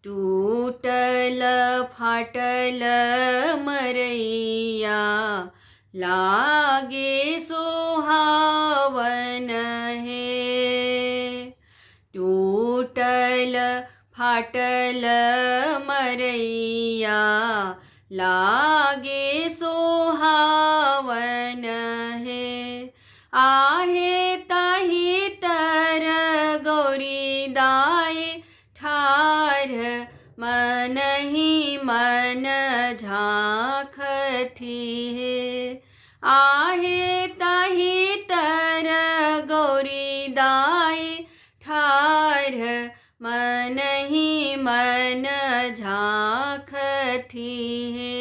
टूटल फाटल मरैया लागे सोहावन हे। टूटल फाटल मरैया लागे सोहावन हे। आहे ताही तर गौरी दाय ठार मनहि मन झांखती है। आहे ताही तर गौरी दाय ठार मनहि मन झांखती है।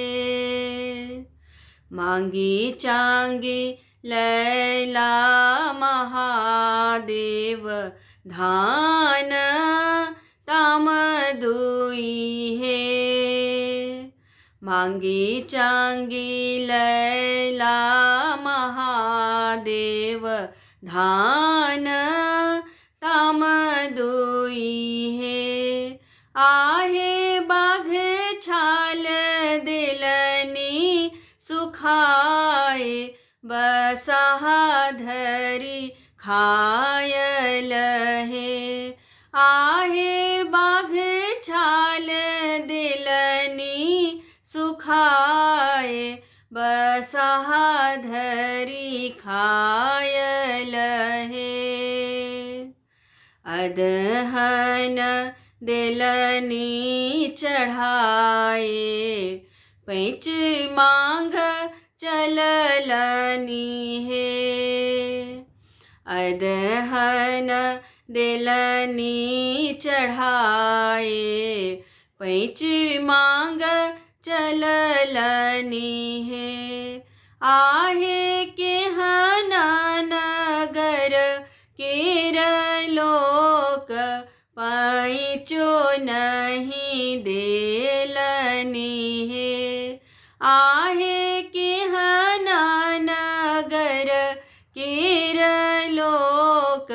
मांगी चांगी लैला महादेव धान ताम दुई है। मांगी चांगी लैला महादेव धान ताम दुई है। आहे बाघ छाल दिलनी सुखाए बसहा धरी खायल है। आहे बाघ छाल दिलनी सुखाए बसहा धरी खायल है। अदहन दिलनी चढ़ाए पैंच मांग चललनी है। अदहन दिलनी चढ़ाए पैंच मांग चललनी है। आहे केहन नगर केर लोक पैंचो नहीं देलनी है। आहे केहन नगर केर लोक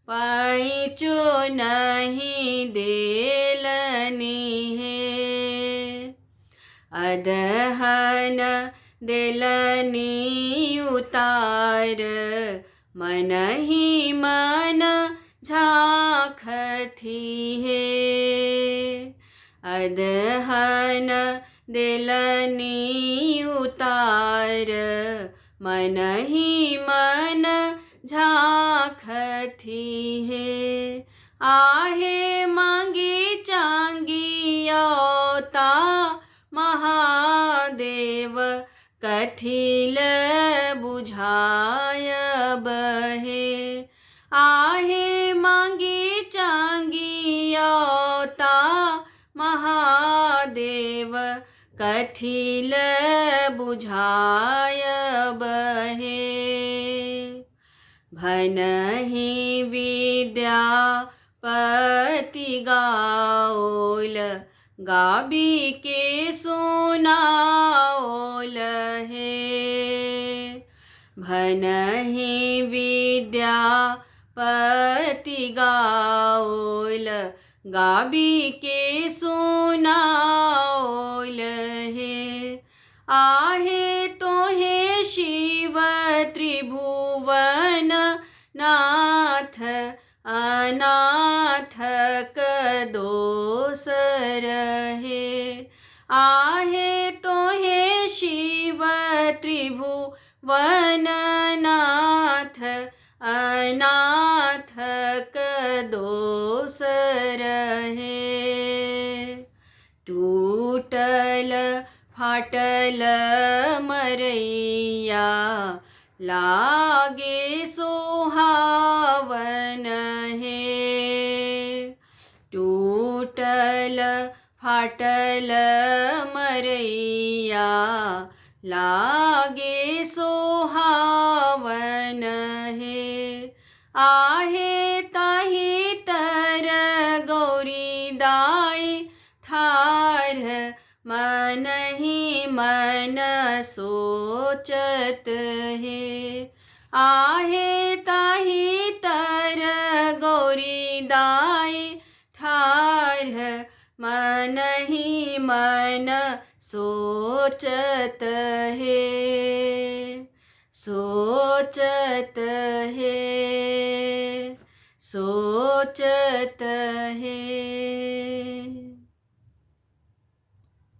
पैंचो नहीं देलनी है। अदहन दिलनी उतार मनहि मन झांखती है। अदहन दिलनी उतार मनहि मन झांखती है। आहे मांगी चांगी औता महादेव कथिल बुझाय बहे। आहे मांगी चांगी औता महादेव कथिल बुझाय बहे। भनहि विद्यापति गाओल गाबी के सुनाओल है। भनहि विद्यापति गाओल गाबी के सुनाओल है। आहे तोहे शिव त्रिभुवन नाथ अनाथ दोसर है। आहे तोहे शिव त्रिभुवन नाथ अनाथ दोसर है। टूटल फाटल मरैया लागे सोहावन है। टूटल फाटल मरैया लागे सोहावन है। आहे ताही तर गौरी दाय ठार मनहि मन सोचत है। आहे ताही तर गौरी दाय ठार मन ही मन सोचत है, सोचत है, सोचत है।